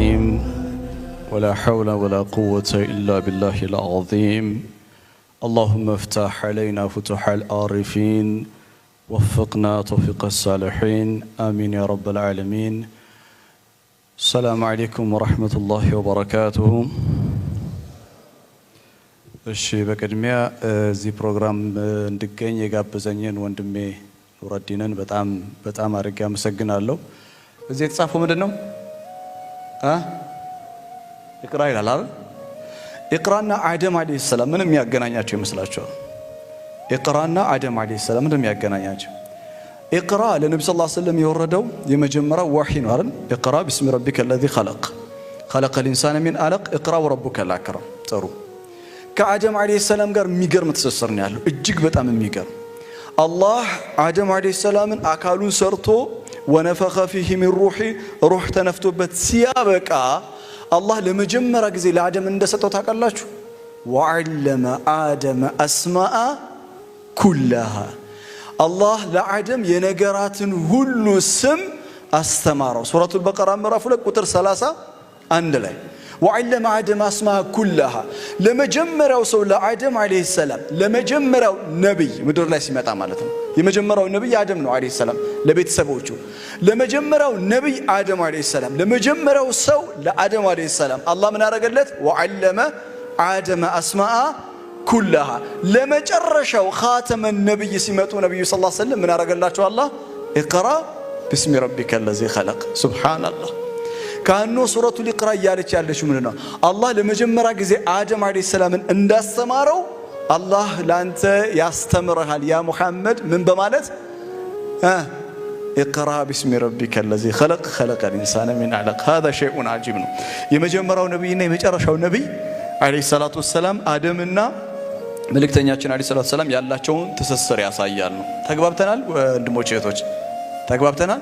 الرحيم ولا حول ولا قوة إلا بالله العظيم اللهم افتح علينا فتوح العارفين وفقنا توفيق الصالحين آمين يا رب العالمين. السلام عليكم ورحمة الله وبركاته. እሺ በቅድሚያ እዚህ ፕሮግራም እንድገኝ የጋበዘኝን ወንድሜ ኑረዲንን በጣም አድርጌ አመሰግናለሁ። እዚህ የተጻፈው ምንድነው? ኢቅራ ይላል አይደል? ኢቅራና አደም አለይሂ ሰላም ምንም ያገናኛቸው ይመስላችኋል? ኢቅራና አደም አለይሂ ሰላም ምንም ያገናኛቸው? ኢቅራ ለነብዩ ሰለላሁ ዐለይሂ ወሰለም የወረደው የመጀመሪያው ወህይ ነው አይደል? ኢቅራ ቢስሚ ረቢከ الذي خلق خلق الانسان من علق اقرا وربك الاكرم። ጥሩ ከአደም አለይሂ ሰላም ጋር የሚገርም ትስስር ነው ያለው። እጅግ በጣም የሚገርም አላህ አደም አለይሂ ሰላምን አካሉን ሰርቶ ወነፈኸ ፊሂ ሚን ሩሂ ሩህ ተነፍቶበት ሲያበቃ አላህ ለመጀመሪያ ጊዜ ለአደም እንደሰጠው ታውቃላችሁ? ወዐለመ አደመ አስማአ ኩላሃ አላህ ለአደም የነገራትን ሁሉ ስም አስተማረው። ሱረቱል በቀራ ምዕራፍ 2 ቁጥር 31 ላይ وعلم آدم أسماء كلها ለመጀመሪያው ሰው ለአደም አለይሂ ሰላም ለመጀመሪያው ነብይ ምድር ላይ ሲመጣ ማለት ነው። የመጀመሪያው ነብይ አደም ነው አለይሂ ሰላም ለቤተሰቦቹ። ለመጀመሪያው ነብይ አደም አለይሂ ሰላም ለመጀመሪያው ሰው ለአደም አለይሂ ሰላም አላህ ምን አደረገለት? وعلم آدم أسماء كلها ለመጨረሻው ኻተመ ነብይ ሲመጡ ነብዩ ሰለላሁ ዐለይሂ ወሰለም ምን አደረገላቸው? አላህ اقرأ باسم ربك الذي خلق سبحان الله ካኑ ሱረቱል ኢቅራ ያለች ያለችው ምንድነው? አላህ ለመጀመሪያ ጊዜ አደም አለይሂ ሰላምን እንዳስተማረው አላህ ላንተ ያስተምርሃል ያ ሙሐመድ ምን በማለት اقرأ باسم ربك الذي خلق خلق الانسان من علق هذا شيء عجيب ነው። የመጀመሪያው ነብይና የመጨረሻው ነብይ አለይሂ ሰላቱ ወሰለም አደምና መልእክተኛችን አለይሂ ሰላቱ ወሰለም ያላቸውን ትስስር ያሳያል ነው። ተግባብተናል ወንድሞች እህቶች? ተግባብተናል?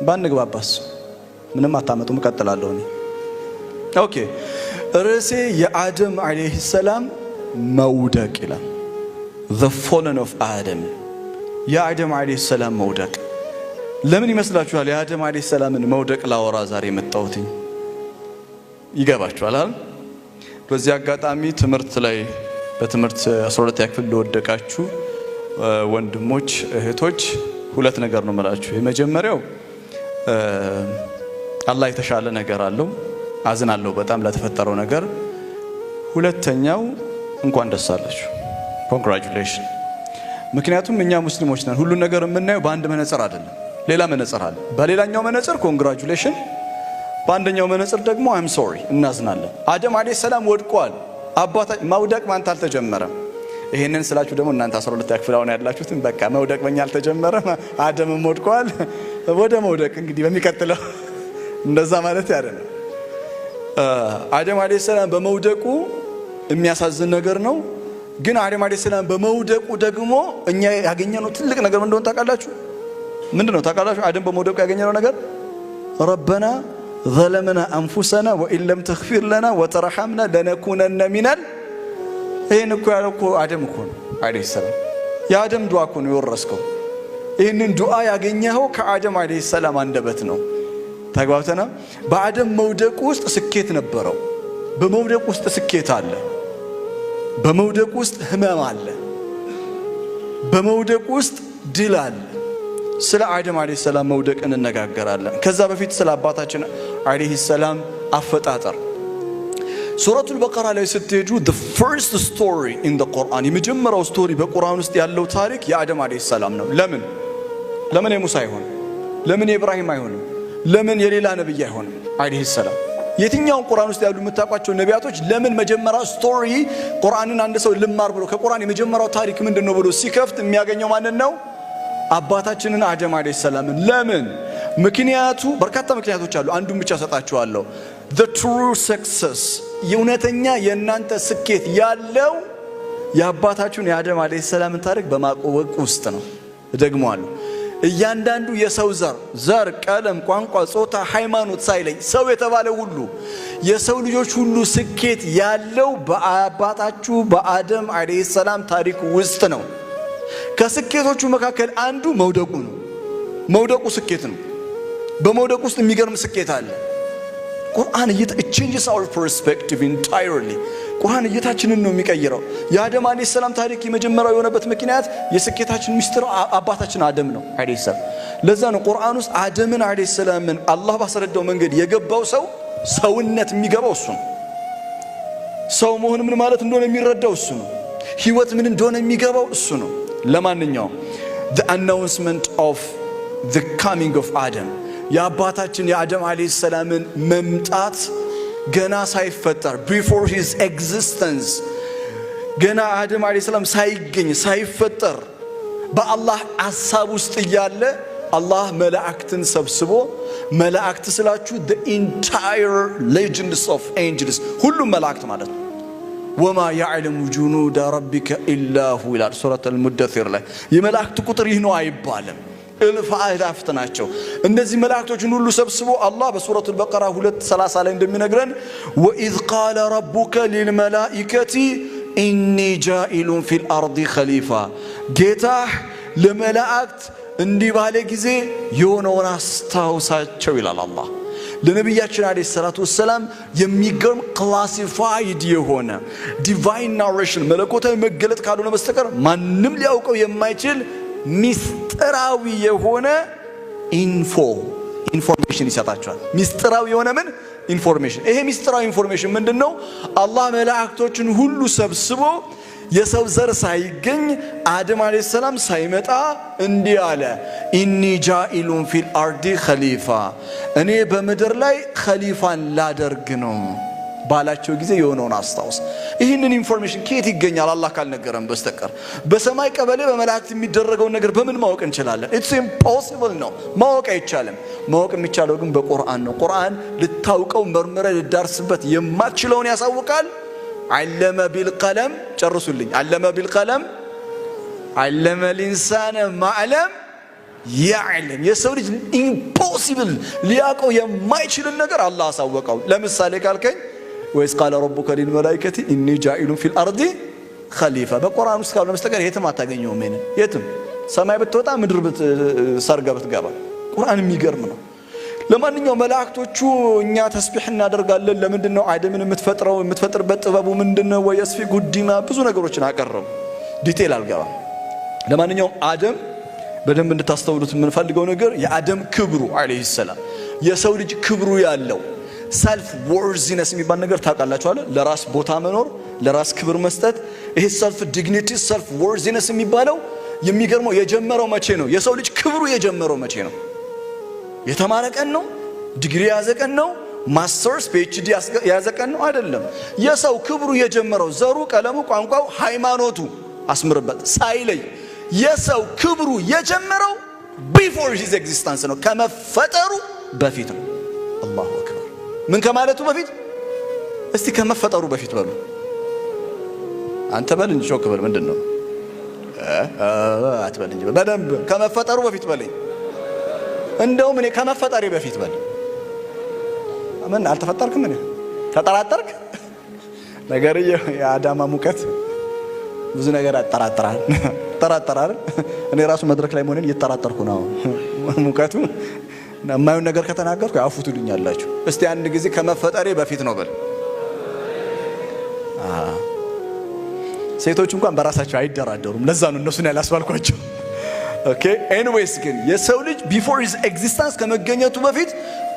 ባንግባባስ ምንም አታመጡም። እቀጥላለሁ እኔ ኦኬ። ርዕሴ የአደም አለይሂ ሰላም መውደቅ ይላል። the fallen of Adam የአደም አለይሂ ሰላም መውደቅ። ለምን ይመስላችኋል የአደም አለይሂ ሰላምን መውደቅ ላወራ ዛሬ መጣሁት? ይገባችኋል አይደል? በዚህ አጋጣሚ ትምህርት ላይ በትምህርት 12 ክፍል ለወደቃችሁ ወንድሞች እህቶች ሁለት ነገር ነው የምላችሁ። የመጀመሪያው አላህ የተሻለ ነገር አለው፣ አዝናለሁ በጣም ለተፈጠረው ነገር። ሁለተኛው እንኳን ደስ አላችሁ ኮንግራቹሌሽን። ምክንያቱም እኛ ሙስሊሞች ነን፣ ሁሉ ነገር የምናየው በአንድ መነጽር አይደለም፣ ሌላ መነጽር አለ። በሌላኛው መነጽር ኮንግራቹሌሽን፣ በአንደኛው መነጽር ደግሞ አይም ሶሪ እናዝናለን። አደም አለይሂ ሰላም ወድቋል። አባታችን መውደቅ ማንተ አልተጀመረም። ይሄንን ስላችሁ ደግሞ እናንተ 12 ክፍል አሁን ያላችሁትን በቃ መውደቅ በእኛ አልተጀመረም፣ አደምም ወድቋል። ወደ መውደቅ እንግዲህ በሚቀጥለው እንደዛ ማለት አይደለም። አደም አለይሂ ሰላም በመውደቁ የሚያሳዝን ነገር ነው። ግን አደም አለይሂ ሰላም በመውደቁ ደግሞ እኛ ያገኘነው ትልቅ ነገር ምን እንደሆነ ታውቃላችሁ? ምንድነው ታውቃላችሁ? አደም በመውደቁ ያገኘነው ነገር ረበና ظلمنا انفسنا وان لم تغفر لنا وترحمنا لنكونن من ይሄን እኮ ያለው እኮ አደም እኮ ነው አለይሂ ሰላም። የአደም ዱዓ እኮ ነው የወረስከው። ይሄንን ዱዓ ያገኘኸው ከአደም አለይሂ ሰላም አንደበት ነው። ተግባብተና በአደም መውደቅ ውስጥ ስኬት ነበረው። በመውደቅ ውስጥ ስኬት አለ። በመውደቅ ውስጥ ህመም አለ። በመውደቅ ውስጥ ድል አለ። ስለ አደም አለይሂ ሰላም መውደቅ እንነጋገራለን። ከዛ በፊት ስለ አባታችን አለይሂ ሰላም አፈጣጠር ሱረቱል በቀራ ላይ ስትሄዱ the first story in the Quran የመጀመሪያው ስቶሪ በቁርአን ውስጥ ያለው ታሪክ የአደም አለይሂ ሰላም ነው። ለምን የሙሳ አይሆንም? ለምን የኢብራሂም አይሆንም? ለምን የሌላ ነብይ አይሆንም? አለይሂ ሰላም የትኛውን ቁርአን ውስጥ ያሉ የምታውቋቸው ነቢያቶች ለምን መጀመሪያው ስቶሪ ቁርአንን አንድ ሰው ልማር ብሎ ከቁርአን የመጀመሪያው ታሪክ ምንድነው ብሎ ሲከፍት የሚያገኘው ማንን ነው? አባታችንን አደም አለይሂ ሰላምን። ለምን? ምክንያቱ በርካታ ምክንያቶች አሉ። አንዱን ብቻ ሰጣችኋለሁ። the true success የእውነተኛ የእናንተ ስኬት ያለው የአባታችሁን የአደም አለይሂ ሰላምን ታሪክ በማወቅ ውስጥ ነው። ደግሞአለሁ እያንዳንዱ የሰው ዘር፣ ቀለም፣ ቋንቋ፣ ጾታ፣ ሃይማኖት ሳይለይ ሰው የተባለ ሁሉ የሰው ልጆች ሁሉ ስኬት ያለው በአባታችሁ በአደም አለይሂ ሰላም ታሪክ ውስጥ ነው። ከስኬቶቹ መካከል አንዱ መውደቁ ነው። መውደቁ ስኬት ነው። በመውደቁ ውስጥ የሚገርም ስኬት አለ። ቁርአን it changes our perspective entirely ቁርአን እይታችንን ነው የሚቀይረው የአደም አለይሂ ሰላም ታሪክ የመጀመሪያው የሆነበት ምክንያት የስኬታችን ሚስጥር አባታችን አደም ነው አለይሂ ሰላም ለዛ ነው ቁርአን ውስጥ አደምን አለይሂ ሰላምን አላህ ባስረዳው መንገድ የገባው ሰውነት የሚገባው እሱ ነው ሰው መሆን ምን ማለት እንደሆነ የሚረዳው እሱ ነው ህይወት ምን እንደሆነ የሚገባው እሱ ነው ለማንኛውም the announcement of the coming of Adam የአባታችን የአደም አለይሂ ሰላምን መምጣት ገና ሳይፈጠር before his existence ገና አደም አለይሂ ሰላም ሳይገኝ ሳይፈጠር በአላህ ሐሳብ ውስጥ ያለ አላህ መላእክትን ሰብስቦ መላእክት ስላችሁ the entire legends of angels ሁሉም መላእክት ማለት ነው وما يعلم جنود ربك الا هو ila ሱረቱ አልሙደሲር ላይ የመላእክት ቁጥር ይህ ነው አይባልም እልፍ አእላፋት ናቸው እነዚህ መላእክቶችን ሁሉ ሰብስቦ አላህ በሱረቱ አልበቀራ 2:30 ላይ እንደሚነግረን وإذ قال ربك للملائكة إني جاعل في الأرض خليفة ጌታ ለመላእክት እንዲህ ባለ ጊዜ የሆነውን አስታውሳቸው ይላል አላህ ለነብያችን አለይሂ ሰላቱ ወሰለም የሚገርም ክላሲፋይድ የሆነ ዲቫይን ናሬሽን መለኮታዊ መገለጥ ካልሆነ በስተቀር ማንም ሊያውቀው የማይችል ሚስጥራዊ የሆነ ኢንፎርሜሽን ይሰጣቸዋል ሚስጥራዊ የሆነ ምን ኢንፎርሜሽን ይሄ ሚስጥራዊ ኢንፎርሜሽን ምንድነው አላህ መላእክቶችን ሁሉ ሰብስቦ የሰው ዘር ሳይገኝ አደም አለይሂ ሰላም ሳይመጣ እንዲህ አለ ኢኒ ጃኢሉን ፊል አርዲ ኸሊፋ እኔ በመድር ላይ ኸሊፋን ላደርግ ነው ባላቸው ጊዜ የሆነውን አስታውስ ይህንን ኢንፎርሜሽን ከየት ይገኛል አላህ ካልነገረን በስተቀር በሰማይ ቀበሌ በመላእክት የሚደረገው ነገር በምን ማወቅ እንችላለን ኢትስ ኢምፖሲብል ነው ማወቅ አይቻልም ማወቅ የሚቻለው ግን በቁርአን ነው ቁርአን ልታውቀው መርምረ ልዳርስበት የማትችለውን ያሳውቃል علم بالقلم ጨርሱልኝ علم بالقلم علم الانسان ما لم يعلم የሰው ልጅ ኢምፖሲብል ሊያውቀው የማይችል ነገር አላህ አሳወቀው ለምሳሌ ካልከኝ ወይስ قال ربك للملائكه اني جاعل في الارض خليفه በቁርአን ውስጥ ካልሆነ በስተቀር የትም አታገኘውም የትም ሰማይ ብትወጣ ምድር ሰርጋ ብትገባ ቁርአን የሚገርም ነው ለማንኛውም መላእክቶቹ እኛ ተስቢህ እናደርጋለን ለምንድነው አደምን የምትፈጥርበት ጥበቡ ምንድነው ወይስፊ ጉዲማ ብዙ ነገሮችን አቀረቡ ዲቴል አልገባም ለማንኛውም አደም በደንብ እንድታስተውሉት የምንፈልገው ነገር የአደም ክብሩ አለይሂ ሰላም የሰው ልጅ ክብሩ ያለው ሰልፍ ወርዚነስ የሚባል ነገር ታውቃላችሁ አይደል ለራስ ቦታ መኖር ለራስ ክብር መስጠት ይሄ ሰልፍ ዲግኒቲ ሰልፍ ወርዚነስ የሚባለው የሚገርመው የጀመረው መቼ ነው የሰው ልጅ ክብሩ የጀመረው መቼ ነው የተማረ ቀን ነው ዲግሪ ያዘ ቀን ነው ማስተርስ ፒኤችዲ ያዘ ቀን ነው አይደለም የሰው ክብሩ የጀመረው ዘሩ ቀለሙ ቋንቋው ሃይማኖቱ አስምርበት ሳይለይ የሰው ክብሩ የጀመረው before his existence ነው ከመፈጠሩ በፊት ነው አላሁ አክበር ምን ከማለቱ በፊት እስቲ ከመፈጠሩ በፊት በሉ አንተ በል እንጂ ሾክ በል ምንድነው አትበል እንጂ በደንብ ከመፈጠሩ በፊት በለኝ እንደውም እኔ ከመፈጠሬ በፊት በል አመን አልተፈጠርክም እኔ ተጠራጠርክ ነገርየው የአዳማ ሙቀት ብዙ ነገር አጠራጥራል እኔ ራሱ መድረክ ላይ ሆነን እየተጠራጠርኩ ነው ሙቀቱ የማይሆን ነገር ከተናገርኩ አፉቱልኛላችሁ እስቲ አንድ ጊዜ ከመፈጠሬ በፊት ነው በል ሴቶች እንኳን በራሳቸው አይደራደሩም ለዛ ነው እነሱን ያላስባልኳቸው ኦኬ ኤኒዌይስ ግን የሰው ልጅ ቢፎር ሂዝ ኤግዚስተንስ ከመገኘቱ በፊት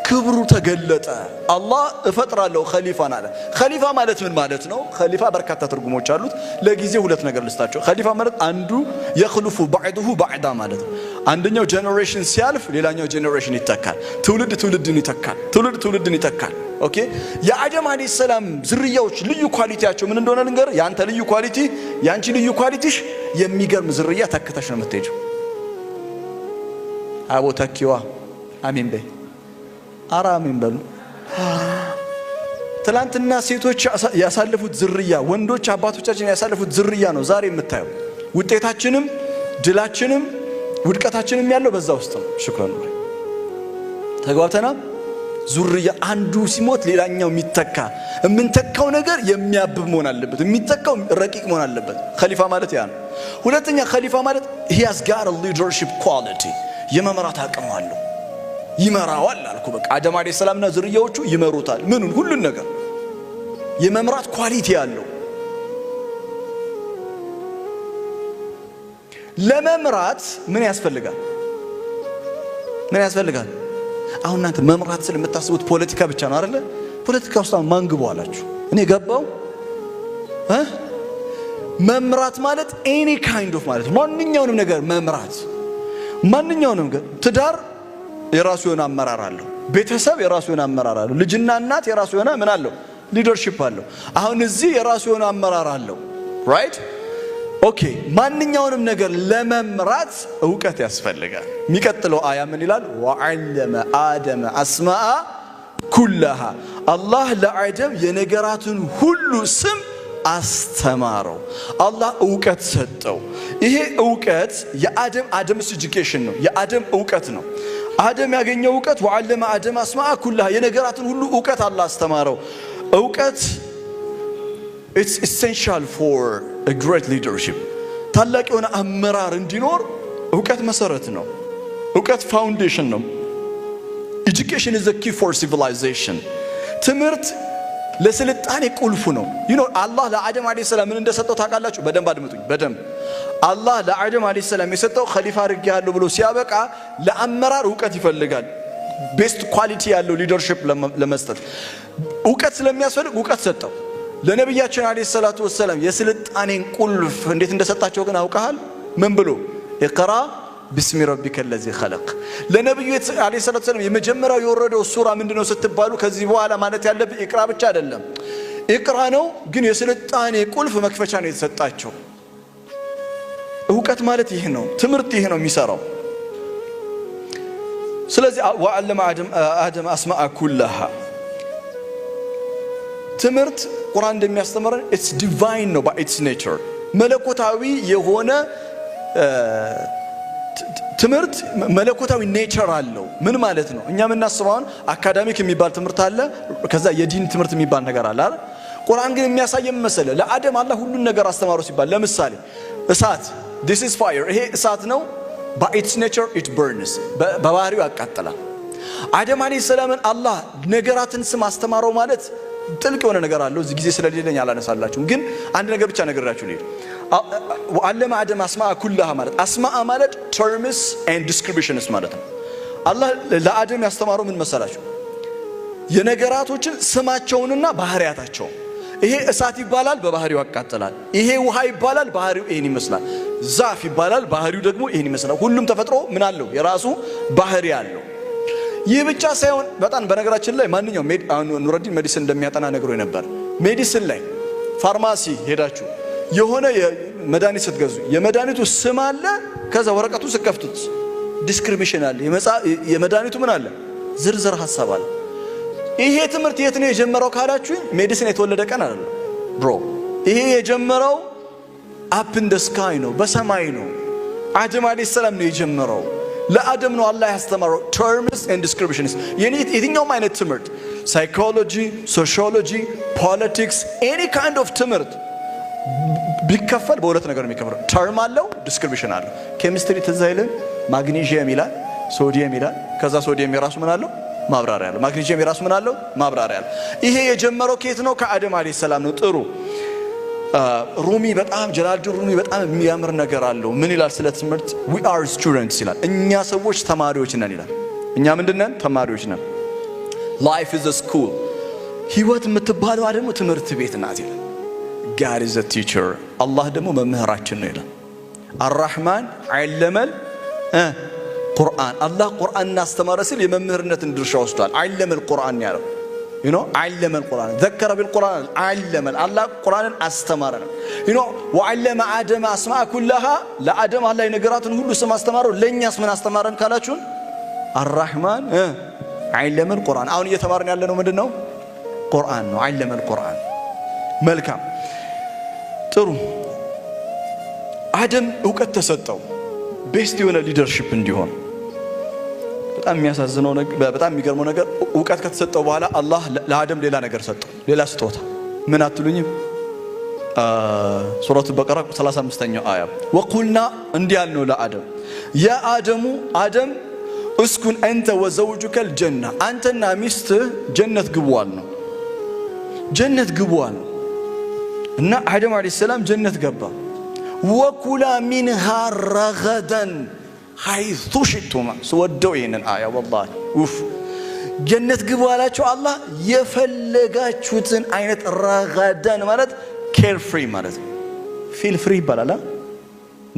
ክብሩ ተገለጠ አላህ እፈጥራለሁ ኸሊፋን አለ ኸሊፋ ማለት ምን ማለት ነው ኸሊፋ በርካታ ትርጉሞች አሉት ለጊዜው ሁለት ነገር ልስጣቸው ኸሊፋ ማለት አንዱ يخلف بعده بعد ማለት ነው አንደኛው ጄነሬሽን ሲያልፍ ሌላኛው ጄነሬሽን ይተካል ትውልድን ይተካል ኦኬ የአደም አለይሂ ሰላም ዝርያዎች ልዩ ኳሊቲያቸው ምን እንደሆነ ልንገር ያንተ ልዩ ኳሊቲ ያንቺ ልዩ ኳሊቲሽ የሚገርም ዝርያ ተከታሽ ነው የምትሄጂው አቦ ተኪዋ አሚን በይ አራሚን በሉ ትላንትና ሴቶች ያሳለፉት ዝርያ ወንዶች አባቶቻችን ያሳለፉት ዝርያ ነው ዛሬ የምታየው ውጤታችንም ድላችንም ውድቀታችንም ያለው በዛ ውስጥ ነው ሽክራን ነው ተግባብተና ዙርያ አንዱ ሲሞት ሌላኛው የሚተካ የምንተካው ነገር የሚያብብ መሆን አለበት የሚተካው ረቂቅ መሆን አለበት ኸሊፋ ማለት ያ ነው ሁለተኛ ኸሊፋ ማለት he has got a leadership quality የመመራት አቅም አለው ይመራዋል አልኩ። በቃ አደም አለይሂ ሰላምና ዝርያዎቹ ይመሩታል። ምኑን? ሁሉን ነገር የመምራት ኳሊቲ ያለው። ለመምራት ምን ያስፈልጋል? ምን ያስፈልጋል? አሁን እናንተ መምራት ስለምታስቡት ፖለቲካ ብቻ ነው አይደለ? ፖለቲካ ውስጥ ማን ግቡ አላችሁ? እኔ ገባው። መምራት ማለት ኤኒ ካይንድ ኦፍ ማለት ማንኛውንም ነገር መምራት። ማንኛውንም ነገር ትዳር የራሱ የሆነ አመራር አለው። ቤተሰብ የራሱ የሆነ አመራር አለው። ልጅና እናት የራሱ የሆነ ምን አለው? ሊደርሺፕ አለው። አሁን እዚህ የራሱ የሆነ አመራር አለው። ራይት ኦኬ። ማንኛውንም ነገር ለመምራት ዕውቀት ያስፈልጋል። የሚቀጥለው አያ ምን ይላል? ወዐለመ አደመ አስማአ ኩለሃ። አላህ ለአደም የነገራትን ሁሉ ስም አስተማረው። አላህ ዕውቀት ሰጠው። ይሄ ዕውቀት የአደምስ ኤጁኬሽን ነው። የአደም ዕውቀት ነው። አደም ያገኘው ዕውቀት ወዐለመ አደመ አስማአ ኩለሃ፣ የነገራትን ሁሉ ዕውቀት አላህ አስተማረው። ዕውቀት it's essential for a great leadership። ታላቅ የሆነ አመራር እንዲኖር ዕውቀት መሰረት ነው። ዕውቀት ፋውንዴሽን ነው። Education is the key for civilization። ትምህርት ለስልጣኔ ቁልፉ ነው። አላህ ለአደም አለይሂ ሰላም ምን እንደሰጠው ታውቃላችሁ? በደንብ አድምጡኝ። በደንብ አላህ ለአደም አለይሂ ሰላም የሰጠው ኸሊፋ አድርጌሃለሁ ብሎ ሲያበቃ ለአመራር ዕውቀት ይፈልጋል። ቤስት ኳሊቲ ያለው ሊደርሺፕ ለመስጠት ዕውቀት ስለሚያስፈልግ ዕውቀት ሰጠው። ለነብያችን አለይሂ ሰላቱ ወሰለም የስልጣኔን ቁልፍ እንዴት እንደሰጣቸው ግን አውቀሃል? ምን ብሎ? ኢቅራ ቢስሚ ረቢከ ለዚ ኸለቅ። ለነብዩ አለይሂ ሰላቱ ወሰለም የመጀመሪያው የወረደው ሱራ ምንድነው ስትባሉ ከዚህ በኋላ ማለት ያለብህ ኢቅራ ብቻ አይደለም። ኢቅራ ነው ግን የስልጣኔ ቁልፍ መክፈቻ ነው የተሰጣቸው። ዕውቀት ማለት ይህ ነው። ትምህርት ይህ ነው የሚሰራው። ስለዚህ ወዐለመ አደም አስማአ ኩለሃ። ትምህርት ቁርአን እንደሚያስተምረን ኢትስ ዲቫይን ነው። በኢትስ ኔቸር መለኮታዊ የሆነ ትምህርት መለኮታዊ ኔቸር አለው። ምን ማለት ነው? እኛ የምናስበውን አካዳሚክ የሚባል ትምህርት አለ፣ ከዛ የዲን ትምህርት የሚባል ነገር አለ አይደል? ቁርአን ግን የሚያሳየን መሰለ ለአደም አላህ ሁሉን ነገር አስተማረው ሲባል፣ ለምሳሌ እሳት this is fire፣ ይሄ እሳት ነው። by its nature it burns፣ በባህሪው ያቃጥላል። አደም አለይሂ ሰላምን አላህ ነገራትን ስም አስተማረው ማለት ጥልቅ የሆነ ነገር አለው። እዚህ ጊዜ ስለሌለኝ አላነሳላችሁም፣ ግን አንድ ነገር ብቻ ነገራችሁ ልሂድ። ወዐለመ አደም አስማአ ኩለሃ ማለት አስማአ ማለት terms and descriptions ማለት ነው። አላህ ለአደም ያስተማረው ምን መሰላችሁ? የነገራቶችን ስማቸውንና ባህሪያታቸውን። ይሄ እሳት ይባላል፣ በባህሪው ያቃጥላል። ይሄ ውሃ ይባላል፣ ባህሪው ይሄን ይመስላል። ዛፍ ይባላል፣ ባህሪው ደግሞ ይሄን ይመስላል። ሁሉም ተፈጥሮ ምን አለው? የራሱ ባህሪ አለው። ይህ ብቻ ሳይሆን በጣም በነገራችን ላይ ማንኛውም ኑረዲን ሜዲሲን እንደሚያጠና ነግሮ ነበር። ሜዲሲን ላይ ፋርማሲ ሄዳችሁ የሆነ መድኃኒት ስትገዙ የመድኃኒቱ ስም አለ፣ ከዛ ወረቀቱ ስትከፍቱት ዲስክሪፕሽን አለ። የመድኃኒቱ ምን አለ? ዝርዝር ሐሳብ አለ። ይሄ ትምህርት የት ነው የጀመረው ካላችሁኝ፣ ሜዲሲን የተወለደ ቀን አይደለም ብሮ። ይሄ የጀመረው አፕ ኢን ዘ ስካይ ነው፣ በሰማይ ነው። አደም አለይሂ ሰላም ነው የጀመረው። ለአደም ነው አላህ ያስተማረው terms and descriptions። የትኛውም አይነት ትምህርት ሳይኮሎጂ፣ ሶሺዮሎጂ፣ ፖለቲክስ any kind of ትምህርት ቢከፈል በሁለት ነገር ነው የሚከፈለው። ተርም አለው፣ ዲስክሪፕሽን አለው። ኬሚስትሪ ትዝ አይልም? ማግኒዥየም ይላል፣ ሶዲየም ይላል። ከዛ ሶዲየም የራሱ ምን አለው? ማብራሪያ አለው። ማግኒዥየም የራሱ ምን አለው? ማብራሪያ አለው። ይሄ የጀመረው ከየት ነው? ከአደም አለይሂ ሰላም ነው። ጥሩ ሩሚ በጣም ጀላልዲን ሩሚ በጣም የሚያምር ነገር አለው። ምን ይላል ስለ ትምህርት? we are students ይላል። እኛ ሰዎች ተማሪዎች ነን ይላል። እኛ ምንድነን? ተማሪዎች ነን። life is a school፣ ህይወት የምትባለው ደግሞ ትምህርት ቤት ናት ይላል። God is a teacher፣ አላህ ደግሞ መምህራችን ነው ይላል። አርራህማን ዐለመል ቁርአን፣ አላህ ቁርአንን አስተማረ ሲል የመምህርነትን ድርሻ ወስዷል። ዐለመል ቁርአን ያለው ዐለመል ቁርአን ዘከረ ቢልቁርአን ዐለመል፣ አላህ ቁርአንን አስተማረ ነው። ወዐለመ አደም አስማአ ኩለሃ፣ ለአደም አላህ የነገራትን ሁሉ ስም አስተማረው። ለእኛስ ምን አስተማረን ካላችሁን፣ አርራህማን ዐለመል ቁርአን። አሁን እየተማርን ያለ ነው ምንድን ነው? ቁርአን ነው። ዐለመል ቁርአን። መልካም ጥሩ። አደም ዕውቀት ተሰጠው ቤስት የሆነ ሊደርሺፕ እንዲሆን። በጣም የሚያሳዝነው ነገር፣ በጣም የሚገርመው ነገር ዕውቀት ከተሰጠው በኋላ አላህ ለአደም ሌላ ነገር ሰጠው፣ ሌላ ስጦታ። ምን አትሉኝም? ሱረቱ በቀራ 35ኛው አያ ወቁልና እንዲህ ያልነው ለአደም ያ አደሙ፣ አደም እስኩን አንተ ወዘውጁከ الجنة አንተና ሚስትህ ጀነት ግቡዋል ነው ጀነት ግቡዋል እና አደም አለይሂ ሰላም ጀነት ገባ ወኩላ منها رغدا حيث شئتما سودوا ይሄንን አያ والله ኡፍ ጀነት ግቡዋላችሁ አላህ የፈለጋችሁትን አይነት ረጋዳን ማለት ኬር ፍሪ ማለት ነው ፊል ፍሪ ይባላል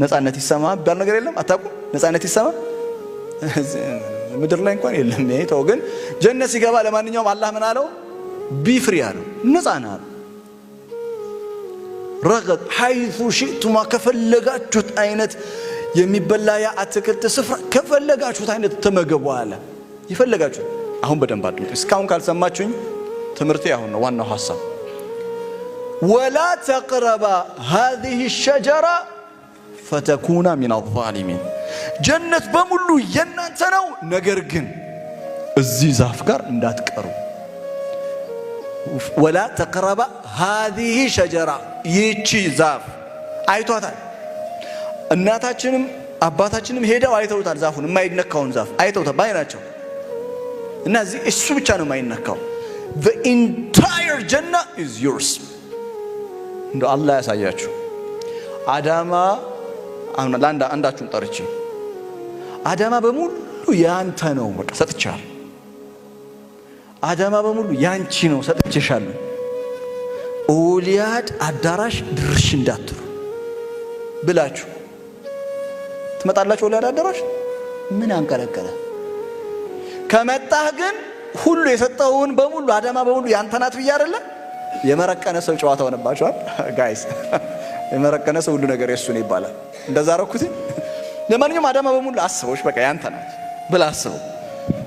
ነፃነት ይሰማ ባል ነገር የለም አታውቁ ነፃነት ይሰማ ምድር ላይ እንኳን የለም ይሄው ግን ጀነት ሲገባ ለማንኛውም አላህ ምን አለው ቢ ፍሪ አለው ነፃና ረገድ حيث شئتما ከፈለጋችሁት አይነት የሚበላ ያ አትክልት ስፍራ ከፈለጋችሁት አይነት ተመገቡ አለ ይፈልጋችሁ አሁን በደንብ አድምጡ እስካሁን ካልሰማችሁኝ ትምርቴ አሁን ነው ዋናው ሐሳብ ولا تقربا هذه الشجرة فتكونا من الظالمين ጀነት በሙሉ የናንተ ነው ነገር ግን እዚህ ዛፍ ጋር እንዳትቀሩ ولا تقربا هذه الشجرة ይቺ ዛፍ አይቷታል እናታችንም አባታችንም ሄደው አይተውታል ዛፉን የማይነካውን ዛፍ አይተውታል ባይናቸው እና እዚህ እሱ ብቻ ነው የማይነካው the entire Jannah is yours እንደ አላህ ያሳያችሁ አዳማ አንዳችሁን ጠርቼ አዳማ በሙሉ ያንተ ነው በቃ ሰጥቻለሁ አዳማ በሙሉ ያንቺ ነው ሰጥቼሻለሁ ኦሊያድ አዳራሽ ድርሽ እንዳትሩ ብላችሁ ትመጣላችሁ ኦሊያድ አዳራሽ ምን አንከለከለ ከመጣህ ግን ሁሉ የሰጠውን በሙሉ አዳማ በሙሉ ያንተ ናት ብዬ አይደለ የመረቀነ ሰው ጨዋታ ሆነባችኋል ጋይስ የመረቀነ ሰው ሁሉ ነገር የሱ ነው ይባላል እንደዛ ረኩት ለማንኛውም አዳማ በሙሉ አስበውሽ በቃ ያንተ ናት ብላ አስበው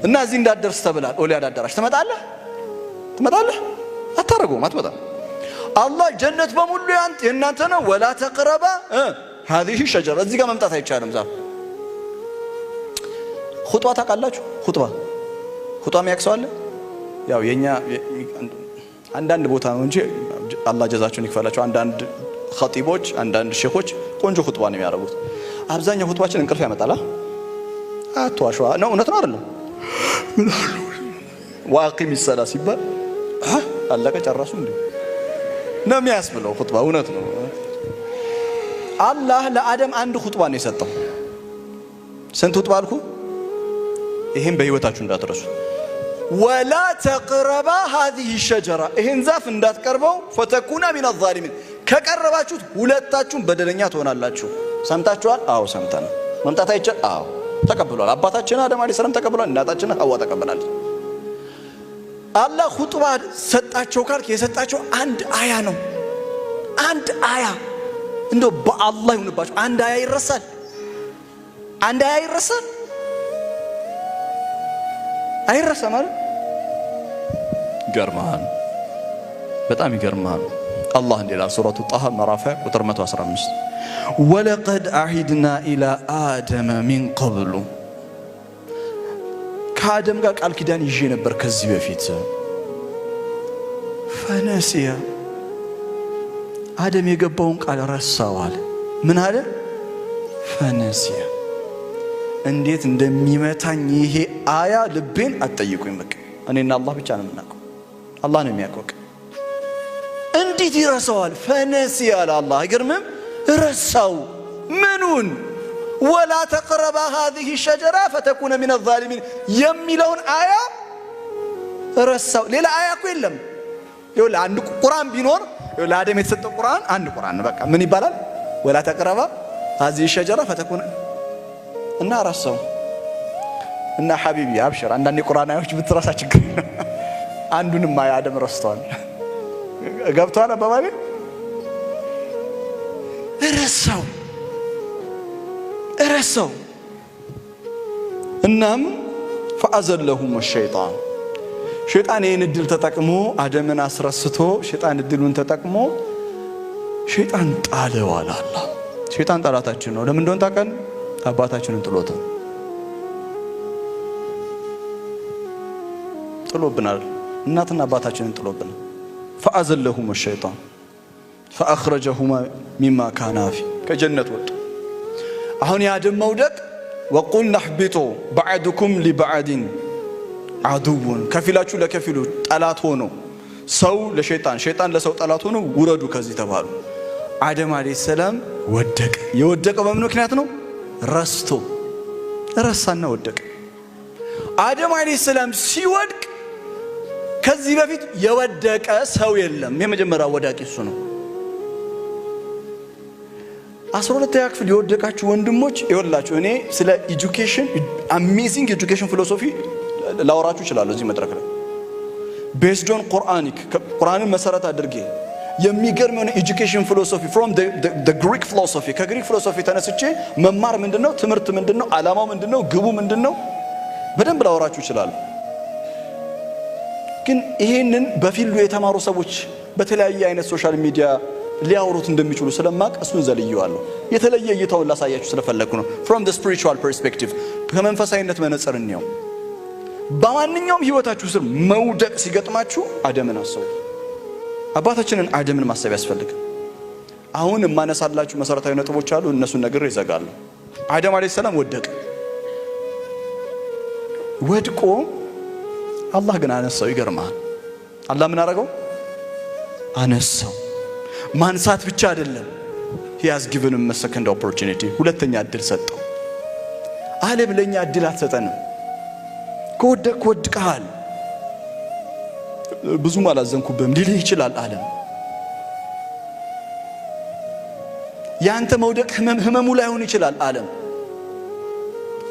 እና እዚህ እንዳትደርስ ተብላል ኦሊያድ አዳራሽ ትመጣለህ አታረገውም አትመጣም አላህ ጀነት በሙሉ የናንተ ነው ወላ ተቅረባ هذه الشجرة እዚህ ጋር መምጣት አይቻልም ዛፍ ኹጥባ ታውቃላችሁ ኹጥባ የሚያክሰዋለ ያው የኛ አንዳንድ ቦታ ነው እንጂ አላህ ጀዛቸውን ይክፈላቸው አንዳንድ ኸጢቦች አንዳንድ ሼኾች ቆንጆ ኹጥባ ነው የሚያደርጉት አብዛኛው ኹጥባችን እንቅልፍ ያመጣላ አትዋሽዋ ነው እውነት ነው አይደል ዋቂም الصلاة ሲባል አለቀ ጨረሱ እንዴ ነው የሚያስብለው ኹጥባ እውነት ነው አላህ ለአደም አንድ ኹጥባ ነው የሰጠው ስንት ኹጥባ አልኩ ይሄን በህይወታችሁ እንዳትረሱ ولا تقربا هذه الشجرة ይሄን ዛፍ እንዳትቀርበው فتكونا من الظالمين ከቀረባችሁት ሁለታችሁም በደለኛ ትሆናላችሁ ሰምታችኋል አዎ ሰምተናል መምጣት አይቻል አዎ ተቀብሏል አባታችን አደም አለይሂ ሰላም ተቀብሏል እናታችን ሐዋ ተቀብላለች አላህ ኹጥባ ሰጣቸው ካልክ የሰጣቸው አንድ አያ ነው አንድ አያ እንደው በአላህ ይሁንባችሁ አንድ አያ ይረሳል አይረሳም አይደል ገርማን በጣም ይገርማል አላህ እንደላ ሱረቱ ጣሃ ምዕራፍ ቁጥር 115 ወለቀድ አሂድና ኢላ አደም ሚን ቀብሉ ከአደም ጋር ቃል ኪዳን ይዤ ነበር ከዚህ በፊት ፈነሲያ አደም የገባውን ቃል ረሳዋል ምን አለ ፈነሲያ እንዴት እንደሚመታኝ ይሄ አያ ልቤን አትጠይቁኝ በቃ እኔና አላህ ብቻ ነው የምናውቀው አላህ ነው የሚያውቀው እንዴት ይረሳዋል ፈነሲያ አላህ አይገርምም ረሳው ምኑን ولا تقربا هذه الشجرة فتكون من الظالمين የሚለውን አያ ረሳው ሌላ አያ እኮ የለም ይኸውልህ አንድ ቁርአን ቢኖር ለአደም የተሰጠው ቁርአን አንድ ቁርአን በቃ ምን ይባላል ولا تقربا هذه الشجرة فتكون እና ረሳው እና ሐቢቢ አብሽር አንዳንድ ቁርአናዮች ብትረሳ ችግር አንዱንም አያ አደም ረስተዋል ገብቷል አባባሌ ረሳው እናም فأزلهم الشيطان ሸይጣን ይህን እድል ተጠቅሞ አደምን አስረስቶ ሸይጣን እድሉን ተጠቅሞ ሸይጣን ጣለው አለ አላህ ሸይጣን ጠላታችን ነው ለምን እንደሆነ ታውቃል አባታችንን ጥሎብናል እናትና አባታችንን ጥሎብናል فأزلهم الشيطان فأخرجهما مما كانا فيه ከጀነት ወጡ አሁን የአደም መውደቅ وقلنا اهبطوا بعضكم لبعض عدو ከፊላችሁ ለከፊሉ ጠላት ሆኖ ሰው ለሸይጣን ሸይጣን ለሰው ጠላት ሆኖ ውረዱ ከዚህ ተባሉ። አደም አለይሂ ሰላም ወደቀ። የወደቀው በምን ምክንያት ነው? ረሳና ወደቀ። አደም አለይሂ ሰላም ሲወድቅ ከዚህ በፊት የወደቀ ሰው የለም። የመጀመሪያው ወዳቂ እሱ ነው። 12ኛ ክፍል የወደቃችሁ ወንድሞች ይወላችሁ እኔ ስለ ኤጁኬሽን አሜዚንግ ኤጁኬሽን ፊሎሶፊ ላወራችሁ እችላለሁ እዚህ መድረክ ላይ ቤስድ ኦን ቁርአንን መሰረት አድርጌ የሚገርም የሆነ ኤጁኬሽን ፊሎሶፊ ፍሮም the Greek philosophy ከግሪክ ፊሎሶፊ ተነስቼ መማር ምንድነው ትምህርት ምንድነው ዓላማው ምንድነው ግቡ ምንድነው በደንብ ላወራችሁ እችላለሁ። ግን ይሄንን በፊልዱ የተማሩ ሰዎች በተለያየ አይነት ሶሻል ሚዲያ ሊያወሩት እንደሚችሉ ስለማቅ እሱን ዘልየዋለሁ። የተለየ እይታውን ላሳያችሁ ስለፈለኩ ነው። from the spiritual perspective ከመንፈሳዊነት መነጽር ነው። በማንኛውም ህይወታችሁ ስር መውደቅ ሲገጥማችሁ አደምን አስቡ። አባታችንን አደምን ማሰብ ያስፈልጋል። አሁን ማነሳላችሁ መሰረታዊ ነጥቦች አሉ። እነሱን ነገር ይዘጋሉ። አደም አለይሂ ሰላም ወድቆ አላህ ግን አነሳው። ይገርማል። አላህ ምን አደረገው? አነሳው። ማንሳት ብቻ አይደለም he has given him a second opportunity ሁለተኛ እድል ሰጠው። ዓለም ለኛ እድል አትሰጠንም። ወድቀሃል ብዙም አላዘንኩብህም ሊልህ ይችላል ዓለም። ያንተ መውደቅ ህመሙ ላይሆን ይችላል ዓለም።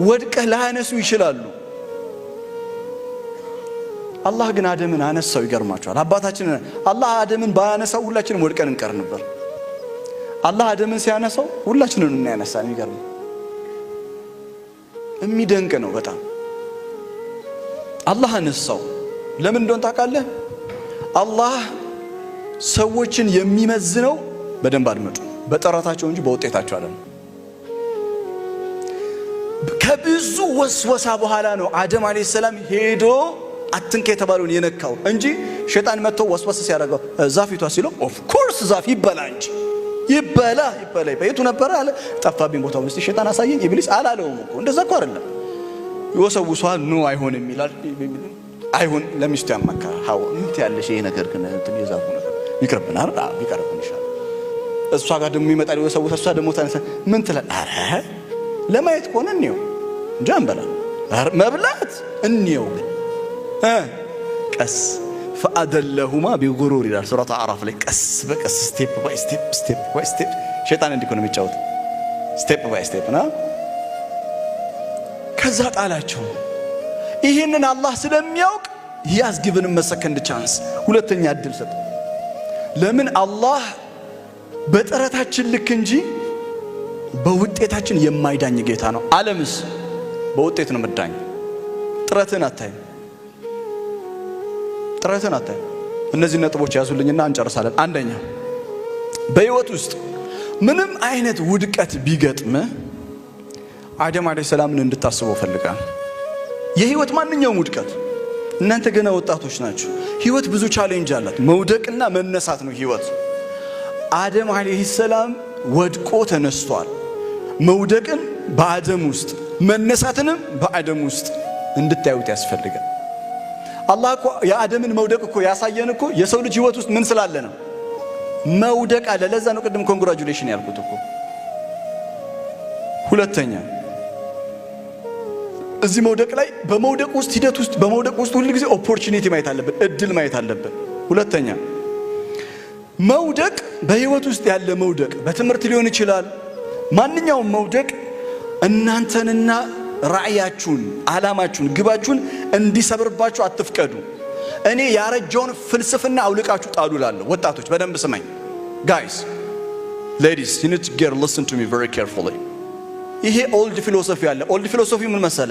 ወድቀህ ላያነሱ ይችላሉ። አላህ ግን አደምን አነሳው። ይገርማችኋል። አባታችን አላህ አደምን ባያነሳው ሁላችንም ወድቀን እንቀር ነበር። አላህ አደምን ሲያነሳው ሁላችንም እናያነሳን። ይገርም የሚደንቅ ነው በጣም። አላህ አነሳው። ለምን እንደሆነ ታውቃለህ? አላህ ሰዎችን የሚመዝነው በደንብ አድመጡ በጥረታቸው እንጂ በውጤታቸው አይደለም። ከብዙ ወስወሳ በኋላ ነው አደም አለይሂ ሰላም ሄዶ አትንከ የተባለውን የነካው እንጂ ሸይጣን መጥቶ ወስወስ ሲያደርገው ዛፊቷ ሲለው ኦፍ ኮርስ ዛፍ ይበላ እንጂ ይበላ በየቱ ነበር አለ። ጠፋብኝ ቦታው እስቲ ሸይጣን አሳየኝ ኢብሊስ አላለውም እኮ እንደዛ እኮ አይደለም። ይወሰውሷል ኖ አይሆንም ይላል። አይሆን ለሚስቱ ያማከረ ሃው እንት ያለሽ ይሄ ነገር ግን እንትን የዛፉ ነገር ይቀርብናል ይቀርብን ይሻል። እሷ ጋር ደግሞ ይመጣል ይወሰውስ። እሷ ደግሞ ታነሳ ምን ትላል? አረ ለማየት ከሆነ እንየው እንጂ አንበላ መብላት እንየው ቀስ فأدلهما بغرور إلى سورة أعراف لك قس بقس ستيب باي ستيب شيطان عندكم የሚጫወት ستيب باي ستيب ና ከዛ ጣላቸው። ይሄንን አላህ ስለሚያውቅ he has given him a second chance ሁለተኛ እድል ሰጠ። ለምን? አላህ በጥረታችን ልክ እንጂ በውጤታችን የማይዳኝ ጌታ ነው። ዓለምስ በውጤት ነው መዳኝ። ጥረትን አታይ እነዚህ ነጥቦች ያዙልኝና እንጨርሳለን። አንደኛ በህይወት ውስጥ ምንም አይነት ውድቀት ቢገጥም አደም አለይሂ ሰላምን እንድታስበው ፈልጋል። የህይወት ማንኛውም ውድቀት እናንተ ገና ወጣቶች ናችሁ። ህይወት ብዙ ቻሌንጅ አላት። መውደቅና መነሳት ነው ህይወት። አደም አለይሂ ሰላም ወድቆ ተነስቷል። መውደቅን በአደም ውስጥ መነሳትንም በአደም ውስጥ እንድታዩት ያስፈልጋል። አላህ እኮ የአደምን መውደቅ እኮ ያሳየን እኮ የሰው ልጅ ህይወት ውስጥ ምን ስላለ ነው? መውደቅ አለ። ለዛ ነው ቅድም ኮንግራጁሌሽን ያልኩት እኮ። ሁለተኛ እዚህ መውደቅ ላይ በመውደቅ ውስጥ ሂደት ውስጥ በመውደቅ ውስጥ ሁሉ ጊዜ ኦፖርቹኒቲ ማየት አለብን፣ እድል ማየት አለብን። ሁለተኛ መውደቅ በህይወት ውስጥ ያለ መውደቅ በትምህርት ሊሆን ይችላል። ማንኛውም መውደቅ እናንተንና ራእያችሁን ዓላማችሁን ግባችሁን እንዲሰብርባችሁ አትፍቀዱ። እኔ ያረጀውን ፍልስፍና አውልቃችሁ ጣሉ እላለሁ። ወጣቶች በደንብ ስማኝ። guys ladies you need to listen to me very carefully። ይሄ ኦልድ ፊሎሶፊ አለ። ኦልድ ፊሎሶፊ ምን መሰለ?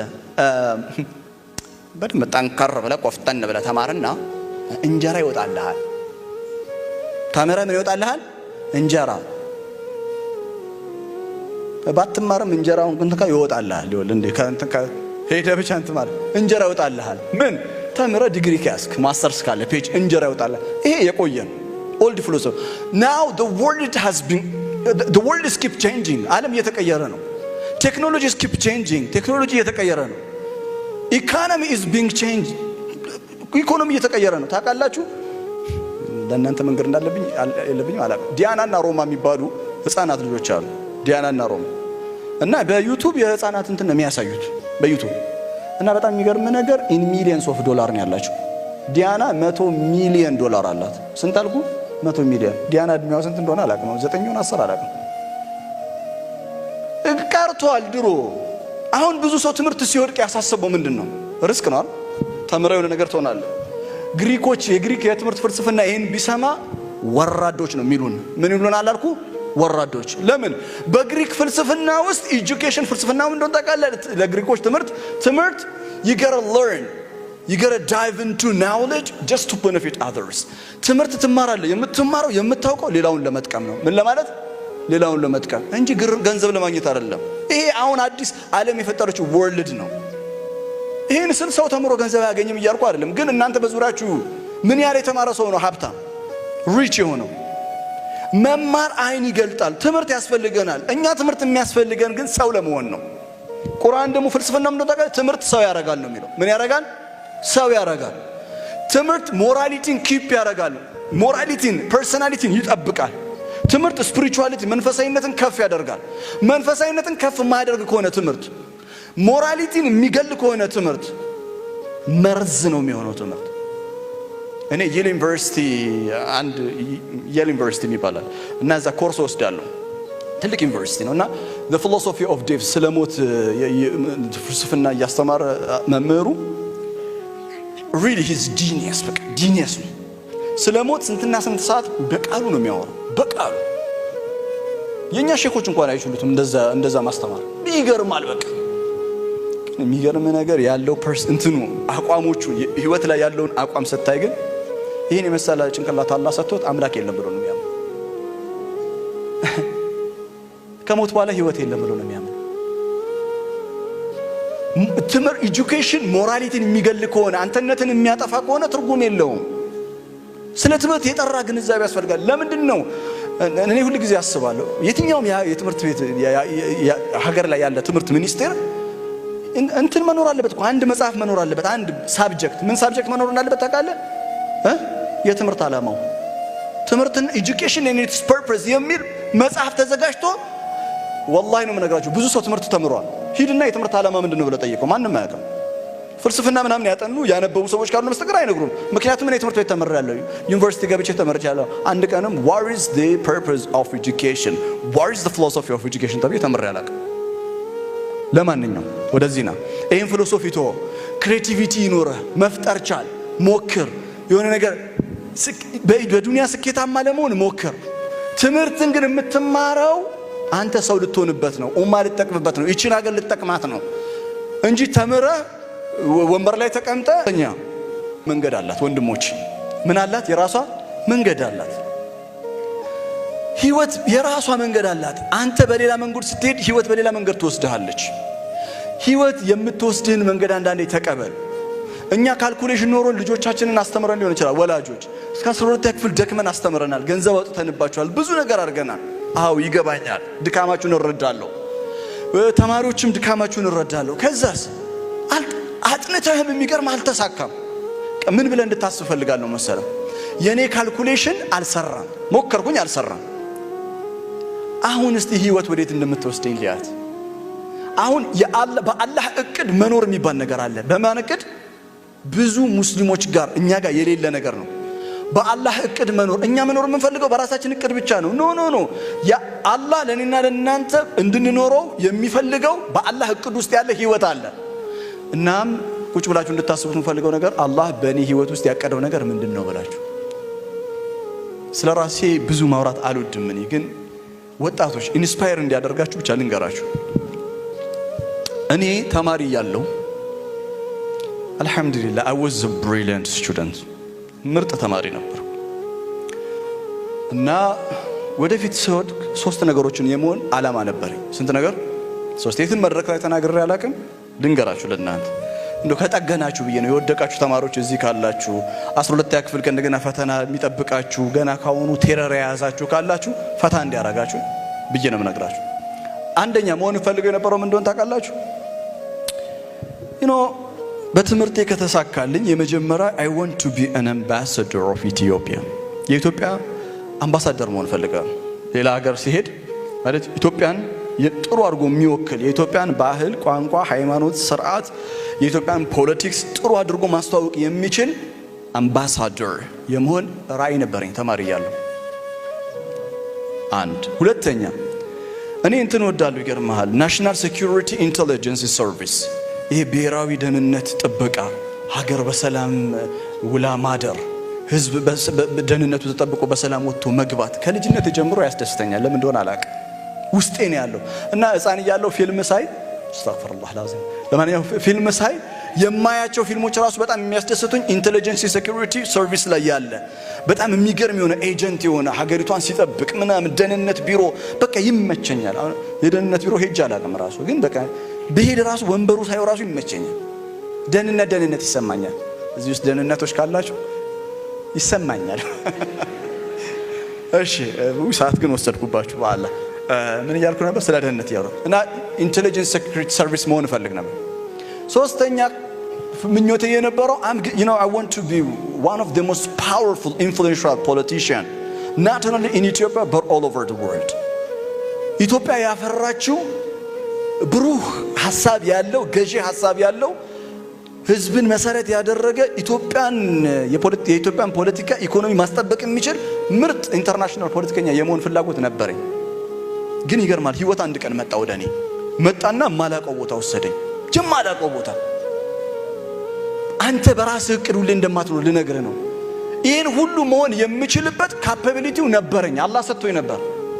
በደንብ ጠንከር ብለህ ቆፍጠን ብለህ ተማርና እንጀራ ይወጣልሃል። ካሜራ ምን ይወጣልሃል? እንጀራ። ባትማርም እንጀራውን እንተካ ይወጣልሃል። ይወል እንዴ ካንተ ሄደ ብቻ እንት ማለት እንጀራ ይወጣልሃል። ምን ተምረ ዲግሪ ካስክ ማስተርስ ካለ ፔጅ እንጀራ ይወጣልሃል። ይሄ የቆየ ኦልድ ፊሎሶፊ። now the world is keep changing። ዓለም እየተቀየረ ነው። ቴክኖሎጂስ ኪፕ ቼንጂንግ ቴክኖሎጂ እየተቀየረ ነው ኢኮኖሚ ኢዝ ቢንግ ቼንጅ ኢኮኖሚ እየተቀየረ ነው ታውቃላችሁ ለእናንተ መንገር እንዳለብኝ የለብኝ አላውቅም ዲያናና ሮማ የሚባሉ ህፃናት ልጆች አሉ ዲያናና ሮማ እና በዩቲዩብ የህፃናት እንትን ነው የሚያሳዩት በዩቲዩብ እና በጣም የሚገርም ነገር ኢን ሚሊየንስ ኦፍ ዶላር ነው ያላችሁ ዲያና $100 ሚሊዮን አላት ስንት አልኩ 100 ሚሊዮን ዲያና እድሜዋ ስንት እንደሆነ አላውቅም 9 ይሁን 10 አላውቅም ቀርቷል ድሮ አሁን ብዙ ሰው ትምህርት ሲወድቅ ያሳሰበው ምንድነው ሪስክ ነው ተምረው የሆነ ነገር ትሆናለህ ግሪኮች የግሪክ የትምህርት ፍልስፍና ይሄን ቢሰማ ወራዶች ነው የሚሉን ምን ይሉን አላልኩ ወራዶች ለምን በግሪክ ፍልስፍና ውስጥ ኤጁኬሽን ፍልስፍና ምን እንደሆነ ታውቃለህ ለግሪኮች ትምህርት you gotta learn you gotta dive into knowledge just to benefit others ትምህርት ትማራለህ የምትማረው የምታውቀው ሌላውን ለመጥቀም ነው ምን ለማለት ሌላውን ለመጥቀም እንጂ ገንዘብ ለማግኘት አይደለም ይሄ አሁን አዲስ ዓለም የፈጠረችው ወርልድ ነው ይሄን ሰው ተምሮ ገንዘብ ያገኝም ይያርቁ አይደለም ግን እናንተ በዙሪያችሁ ምን ያህል የተማረ ሰው ነው ሀብታም ሪች የሆነው መማር አይን ይገልጣል ትምህርት ያስፈልገናል እኛ ትምህርት የሚያስፈልገን ግን ሰው ለመሆን ነው ቁርአን ደግሞ ፍልስፍናም ነው ታውቃለህ ትምህርት ሰው ያረጋል ነው የሚለው ምን ያረጋል ሰው ያረጋል ትምህርት ሞራሊቲን ኪፕ ያረጋል ሞራሊቲን ፐርሰናሊቲን ይጠብቃል ትምህርት ስፒሪቹዋሊቲ መንፈሳዊነትን ከፍ ያደርጋል መንፈሳዊነትን ከፍ ማያደርግ ከሆነ ትምህርት ሞራሊቲን የሚገል ከሆነ ትምህርት መርዝ ነው የሚሆነው ትምህርት እኔ የል ዩኒቨርሲቲ የሚባላል እና እዛ ኮርስ ወስዳለሁ ትልቅ ዩኒቨርሲቲ ነውና the philosophy of death ስለሞት ፍልስፍና ያስተማረ መምህሩ really his genius በቃ genius ነው ስለሞት ስንትና ስንት ሰዓት በቃሉ ነው የሚያወራው በቃሉ የኛ ሼኮች እንኳን አይችሉትም እንደዛ ማስተማር ይገርማል በቃ የሚገርም ነገር ያለው እንትኑ አቋሞቹ ህይወት ላይ ያለውን አቋም ስታይ ግን ይሄን የመሰለ ጭንቅላት አላህ ሰጥቶት አምላክ የለም ብሎ ነው የሚያምነው ከሞት በኋላ ህይወት የለም ብሎ ነው የሚያምነው ትምህርት ኤጁኬሽን ሞራሊቲን የሚገል ከሆነ አንተነትን የሚያጠፋ ከሆነ ትርጉም የለውም ስለ ትምህርት የጠራ ግንዛቤ ያስፈልጋል ለምንድን ነው እኔ ሁሉ ጊዜ አስባለሁ የትኛውም የትምህርት ቤት ሀገር ላይ ያለ ትምህርት ሚኒስቴር እንትን መኖር አለበት እኮ አንድ መጽሐፍ መኖር አለበት አንድ ሳብጀክት ምን ሳብጀክት መኖር እንዳለበት ታውቃለህ የትምህርት ዓላማው ትምህርትን ኤጁኬሽን and its purpose የሚል መጽሐፍ ተዘጋጅቶ ወላሂ ነው የምነግራችሁ ብዙ ሰው ትምህርት ተምሯል ሂድና የትምህርት ዓላማ ምንድነው ብለ ጠይቀው ማንንም አያውቅም ፍልስፍና ምናምን ያጠኑ ያነበቡ ሰዎች ካሉ መስጠት አይነግሩም ምክንያቱም እኔ ትምህርት ቤት ተመረያለሁ ዩኒቨርሲቲ ገብቼ ተመርቻለሁ አንድ ቀንም what is the purpose of education what is the philosophy of education ተብዬ ተመረያለሁ ለማንኛውም ወደዚህና ይሄን ፊሎሶፊ ቶ ክሬቲቪቲ ይኖር መፍጠር ቻል ሞክር የሆነ ነገር በዱንያ ስኬታማ ለመሆን ሞክር ትምህርትን ግን የምትማረው አንተ ሰው ልትሆንበት ነው ኡማ ልትጠቅምበት ነው እቺን ሀገር ልትጠቅማት ነው እንጂ ተምረህ ወንበር ላይ ተቀምጠኛ መንገድ አላት ወንድሞች ምን አላት የራሷ መንገድ አላት ህይወት የራሷ መንገድ አላት አንተ በሌላ መንገድ ስትሄድ ህይወት በሌላ መንገድ ትወስድሃለች ህይወት የምትወስድህን መንገድ አንዳንዴ ተቀበል እኛ ካልኩሌሽን ኖሮን ልጆቻችንን አስተምረን ሊሆን ይችላል ወላጆች እስከ 12 ክፍል ደክመን አስተምረናል ገንዘብ አውጥተንባቸዋል ብዙ ነገር አድርገናል አው ይገባኛል ድካማችሁን እረዳለሁ ተማሪዎችም ድካማችሁን እረዳለሁ ከዛስ አጥንተህም የሚገርም አልተሳካም ምን ብለ እንድታስብ ፈልጋለሁ መሰለ የኔ ካልኩሌሽን አልሰራም ሞከርኩኝ አልሰራም አሁን እስቲ ህይወት ወዴት እንደምትወስደኝ ሊያት አሁን በአላህ እቅድ መኖር የሚባል ነገር አለ በማን እቅድ ብዙ ሙስሊሞች ጋር እኛ ጋር የሌለ ነገር ነው በአላህ እቅድ መኖር እኛ መኖር የምንፈልገው በራሳችን እቅድ ብቻ ነው ኖ ያ አላህ ለኔና ለናንተ እንድንኖረው የሚፈልገው በአላህ እቅድ ውስጥ ያለ ህይወት አለ እናም ቁጭ ብላችሁ እንድታስቡት የምፈልገው ነገር አላህ በእኔ ህይወት ውስጥ ያቀደው ነገር ምንድነው ብላችሁ ስለራሴ ብዙ ማውራት አልወድም እኔ ግን ወጣቶች ኢንስፓየር እንዲያደርጋችሁ ብቻ ልንገራችሁ እኔ ተማሪ ያለው አልহামዱሊላህ I was a brilliant student ምርጥ ተማሪ ነበር እና ወደፊት ስወድ ሶስት ነገሮችን የመሆን አላማ ነበርኝ ስንት ነገር ሶስት የትን መድረክ ላይ ተናግሬ አላቅም ልንገራችሁ ለእናንተ እንደው ከጠገናችሁ ብዬ ነው የወደቃችሁ ተማሪዎች እዚህ ካላችሁ 12 ክፍል ከእንደገና ፈተና የሚጠብቃችሁ ገና ካሁኑ ቴረር ያዛችሁ ካላችሁ ፈታ እንዲያረጋችሁ ብዬ ነው የምነግራችሁ አንደኛ መሆን ፈልገው የነበረው ምን እንደሆነ ታውቃላችሁ? በትምህርቴ ከተሳካልኝ የመጀመሪያ I want to be an ambassador of Ethiopia የኢትዮጵያ አምባሳደር መሆን ፈልጋለሁ። ሌላ ሀገር ሲሄድ ማለት ኢትዮጵያን ጥሩ አድርጎ የሚወክል የኢትዮጵያን ባህል፣ ቋንቋ፣ ሃይማኖት፣ ስርዓት፣ የኢትዮጵያን ፖለቲክስ ጥሩ አድርጎ ማስተዋወቅ የሚችል አምባሳደር የመሆን ራዕይ ነበረኝ ተማሪ እያለሁ። አንድ ሁለተኛ እኔ እንትን ወዳለሁ ይገርምሃል ናሽናል ሴኩሪቲ ኢንተለጀንስ ሰርቪስ ይሄ ብሔራዊ ደህንነት ጥበቃ ሀገር በሰላም ውላ ማደር ህዝብ በደህንነቱ ተጠብቆ በሰላም ወጥቶ መግባት ከልጅነት ጀምሮ ያስደስተኛል። ለምን እንደሆነ አላውቅም ውስጤ ነው ያለው እና ህፃን እያለሁ ፊልም ሳይ አስተግፍሩላህ ላዚም ለማንኛውም ፊልም ሳይ የማያቸው ፊልሞች ራሱ በጣም የሚያስደስቱኝ ኢንተለጀንስ ሴኩሪቲ ሰርቪስ ላይ ያለ በጣም የሚገርም የሆነ ኤጀንት የሆነ ሀገሪቷን ሲጠብቅ ምናምን ደህንነት ቢሮ በቃ ይመቸኛል። የደህንነት ቢሮ ሄጄ አላውቅም ራሱ ግን በቃ በሄድ ራሱ ወንበሩ ሳይው ራሱ ይመቸኛል። ደህንነት ይሰማኛል። እዚህ ውስጥ ደህንነቶች ካላችሁ ይሰማኛል። እሺ ሰዓት ግን ወሰድኩባችሁ በአላህ ምን እያልኩ ነበር? ስለ ደህንነት ያወራሁ እና ኢንተለጀንስ ሴኩሪቲ ሰርቪስ መሆን እፈልግ ነበር። ሶስተኛ ምኞቴ የነበረው I want to be one of the most powerful influential politician not only in Ethiopia but all over the world ኢትዮጵያ ያፈራችው ብሩህ ሐሳብ ያለው ገዢ ሐሳብ ያለው ህዝብን መሰረት ያደረገ የኢትዮጵያን ፖለቲካ ኢኮኖሚ ማስጠበቅ የሚችል ምርጥ ኢንተርናሽናል ፖለቲከኛ የመሆን ፍላጎት ነበረኝ። ግን ይገርማል ህይወት አንድ ቀን መጣ ወደኔ መጣና ማላቀው ቦታ ወሰደኝ። ማላቀው ቦታ አንተ በራስህ እቅድ ሁሌ እንደማትኖር ልነግርህ ነው። ይሄን ሁሉ መሆን የምችልበት ካፓቢሊቲው ነበረኝ አላህ ሰጥቶኝ ነበር።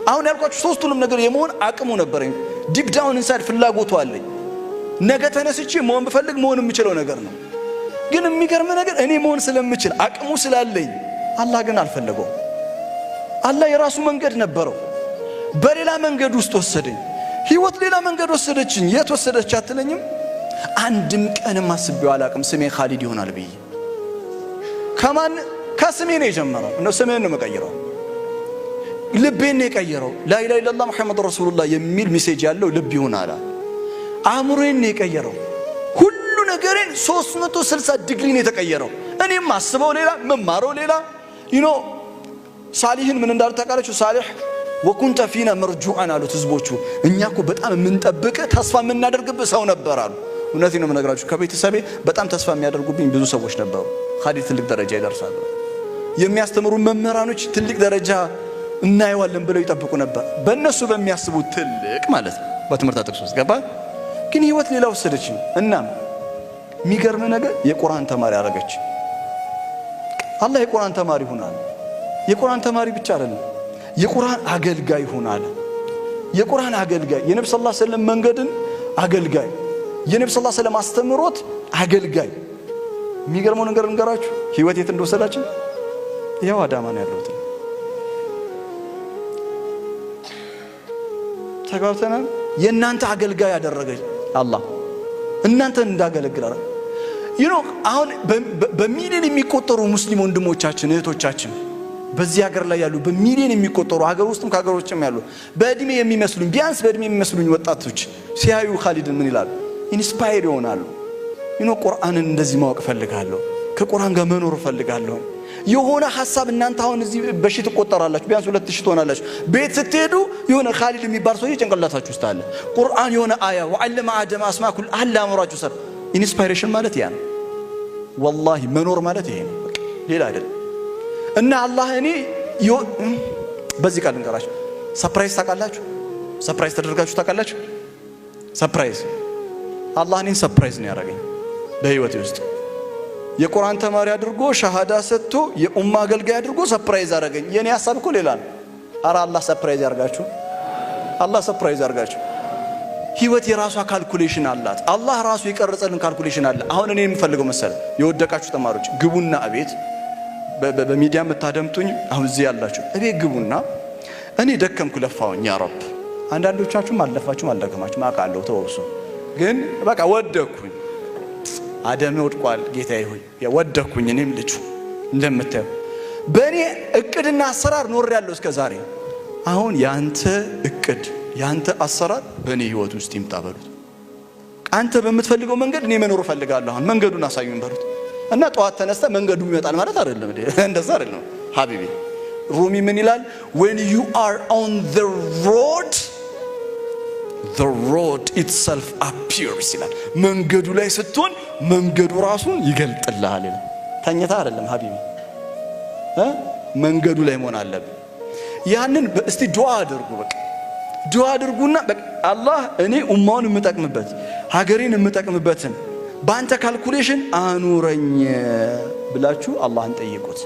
አሁን ያልኳችሁ ሶስቱንም ነገር የመሆን አቅሙ ነበረኝ። ዲፕ ዳውን ኢንሳይድ ፍላጎቱ አለኝ። ነገ ተነስቼ መሆን ብፈልግ መሆን የምችለው ነገር ነው። ግን የሚገርም ነገር እኔ መሆን ስለምችል አቅሙ ስላለኝ አላህ ግን አልፈለገውም። አላህ የራሱ መንገድ ነበረው። በሌላ መንገድ ውስጥ ወሰደኝ። ህይወት ሌላ መንገድ ወሰደችኝ። የት ወሰደች አትለኝም? አንድም ቀንም አስቤው አላቅም ስሜ ኻሊድ ይሆናል ብዬ ከስሜ ነው የጀመረው። ነው ስሜን ነው መቀየረው ልቤን ነው የቀየረው። ላኢላሃ ኢላላህ ሙሐመድ ረሱሉላህ የሚል ሜሴጅ ያለው ልብ ይሆናል። አእምሮዬን ነው የቀየረው። ሁሉ ነገሬን 360 ዲግሪ ነው የተቀየረው። እኔም ማስበው ሌላ መማረው ሌላ ሳሊህን ምን እንዳሉ ታውቃላችሁ? ሳሊህ ወኩንተ ፊና መርጁዓን አሉት ህዝቦቹ። እኛኮ በጣም የምንጠብቅ ተስፋ የምናደርግብህ ሰው ነበር አሉ። እውነቴን ነው የምነግራችሁ ከቤተሰቤ በጣም ተስፋ የሚያደርጉብኝ ብዙ ሰዎች ነበሩ። ኻሊድ ትልቅ ደረጃ ይደርሳል የሚያስተምሩ መምህራኖች ትልቅ ደረጃ እናየዋለን ብለው ይጠብቁ ነበር። በእነሱ በሚያስቡት ትልቅ ማለት ነው በትምህርት ጥቅስ ውስጥ ገባ። ግን ህይወት ሌላ ወሰደችኝ። እናም የሚገርም ነገር የቁርአን ተማሪ አደረገች። አላህ የቁርአን ተማሪ ሆናል። የቁርአን ተማሪ ብቻ አይደለም የቁርአን አገልጋይ ሆናል። የቁርአን አገልጋይ የነብዩ ሰለላሁ ዐለይሂ ወሰለም መንገድን አገልጋይ የነብዩ ሰለላሁ ዐለይሂ ወሰለም አስተምሮት አገልጋይ። የሚገርመው ነገር እንገራችሁ ህይወት የት እንደወሰዳችሁ ያው አዳማ ነው ያለሁት። ተጋብተናል። የእናንተ አገልጋይ ያደረገኝ አላህ እናንተን እንዳገለግላል። አሁን በሚሊዮን የሚቆጠሩ ሙስሊም ወንድሞቻችን እህቶቻችን በዚህ ሀገር ላይ ያሉ በሚሊዮን የሚቆጠሩ ሀገር ውስጥም ከሀገር ውጭም ያሉ በእድሜ የሚመስሉኝ ቢያንስ በእድሜ የሚመስሉኝ ወጣቶች ሲያዩ ኻሊድን ምን ይላሉ? ኢንስፓየር ይሆናሉ። ቁርአንን እንደዚህ ማወቅ ፈልጋለሁ፣ ከቁርአን ጋር መኖር ፈልጋለሁ። የሆነ ሐሳብ እናንተ አሁን እዚህ በሺህ ትቆጠራላችሁ፣ ቢያንስ 2000 ትሆናላችሁ። ቤት ስትሄዱ የሆነ ኻሊድ የሚባል ሰው ጭንቅላታችሁ ውስጥ አለ። ቁርአን የሆነ አያ ወዐለመ አደም አስማ ኩል አላ አምራችሁ ሰር ኢንስፓይሬሽን ማለት ያ ነው። ወላሂ መኖር ማለት ይሄ ነው፣ ሌላ አይደለም። እና አላህ እኔ በዚህ ቃል እንቀራችሁ ሰርፕራይዝ ታውቃላችሁ? ሰርፕራይዝ ተደርጋችሁ ታውቃላችሁ? ሰርፕራይዝ አላህ እኔን ሰርፕራይዝ ነው ያደረገኝ በህይወቴ ውስጥ። የቁርአን ተማሪ አድርጎ ሻሃዳ ሰጥቶ የኡማ አገልጋይ አድርጎ ሰርፕራይዝ አደረገኝ። የኔ ሐሳብ እኮ ሌላ ነው። አረ አላህ ሰርፕራይዝ ያርጋችሁ፣ አላህ ሰርፕራይዝ ያርጋችሁ። ህይወት የራሷ ካልኩሌሽን አላት። አላህ ራሱ የቀረጸልን ካልኩሌሽን አለ። አሁን እኔ የምፈልገው መሰለ የወደቃችሁ ተማሪዎች ግቡና እቤት በሚዲያ የምታደምጡኝ አሁን እዚህ ያላችሁ እቤት ግቡና እኔ ደከምኩ ለፋውኝ ያ ረብ። አንዳንዶቻችሁም አልለፋችሁም አልደከማችሁም አውቃለሁ፣ ተወሱ። ግን በቃ ወደኩኝ አደም ወድቋል ጌታዬ ሆይ ወደኩኝ። እኔም ልጁ እንደምታዩ በእኔ እቅድና አሰራር ኖር ያለው እስከ ዛሬ። አሁን ያንተ እቅድ ያንተ አሰራር በእኔ ህይወት ውስጥ ይምጣ በሉት። አንተ በምትፈልገው መንገድ እኔ መኖር ፈልጋለሁ አሁን መንገዱን አሳዩኝ በሉት። እና ጠዋት ተነስተ መንገዱ ይመጣል ማለት አይደለም እንደዛ አይደለም ሐቢቢ። ሩሚ ምን ይላል? when you are on the road itself appears ይላል። መንገዱ ላይ ስትሆን መንገዱ ራሱን ይገልጥልሃል ይላል። ተኝታ አይደለም ሐቢቢ መንገዱ ላይ መሆን አለብህ። ያንን እስቲ ዱዓ አድርጉ። በቃ ዱዓ አድርጉና በቃ አላህ እኔ ኡማውን የምጠቅምበት ሀገሬን የምጠቅምበትን ባንተ ካልኩሌሽን አኑረኝ ብላችሁ አላህን ጠይቁት።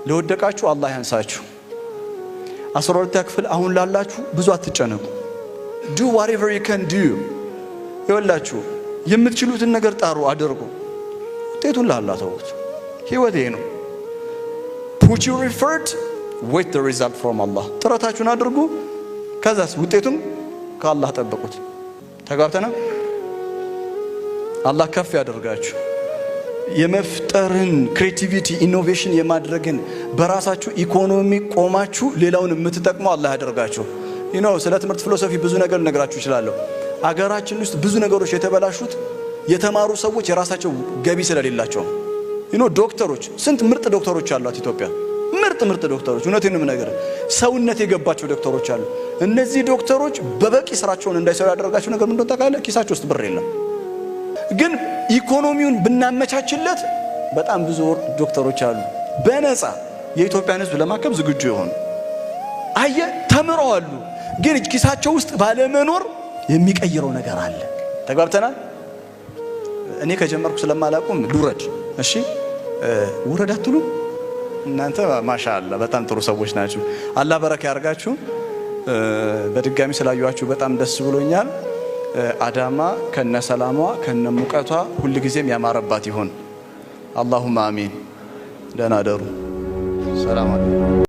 ለወደቃችሁ አላህ ያንሳችሁ። 12ኛ ክፍል አሁን ላላችሁ ብዙ አትጨነቁ። do whatever you can do ይወላችሁ የምትችሉትን ነገር ጣሩ አድርጉ። ውጤቱን ለአላህ ተውት። ህይወት ይሄ ነው። put your effort wait the result from Allah። ጥረታችሁን አድርጉ ከዛስ ውጤቱን ከአላህ ጠብቁት። ተጋብተናል። አላህ ከፍ ያደርጋችሁ። የመፍጠርን ክሬቲቪቲ ኢኖቬሽን የማድረግን በራሳችሁ ኢኮኖሚ ቆማችሁ ሌላውን የምትጠቅሙ አላህ ያደርጋችሁ። ስለ ትምህርት ፊሎሶፊ ብዙ ነገር ልነግራችሁ እችላለሁ። አገራችን ውስጥ ብዙ ነገሮች የተበላሹት የተማሩ ሰዎች የራሳቸው ገቢ ስለሌላቸው። ዶክተሮች ስንት ምርጥ ዶክተሮች አሏት ኢትዮጵያ። ምርጥ ዶክተሮች እውነቴን ነው ነገር ሰውነት የገባቸው ዶክተሮች አሉ። እነዚህ ዶክተሮች በበቂ ስራቸውን እንዳይሰሩ ያደረጋቸው ነገር ምንድነው ታውቃለህ? ኪሳቸው ውስጥ ብር የለም። ግን ኢኮኖሚውን ብናመቻችለት በጣም ብዙ ዶክተሮች አሉ በነፃ የኢትዮጵያን ሕዝብ ለማከም ዝግጁ የሆኑ ተምረዋል። ግን ኪሳቸው ውስጥ ባለመኖር የሚቀይረው ነገር አለ። ተጋብተናል። እኔ ከጀመርኩ ስለማላቁም ልውረድ። እሺ ውረድ አትሉ እናንተ ማሻአላ በጣም ጥሩ ሰዎች ናችሁ። አላህ በረካ ያርጋችሁ። በድጋሚ ስላዩአችሁ በጣም ደስ ብሎኛል። አዳማ ከነሰላሟ ከነሙቀቷ ሁሉ ጊዜም ያማረባት ይሁን። አላሁማ አሚን። ደህና ደሩ። ሰላም አለይኩም።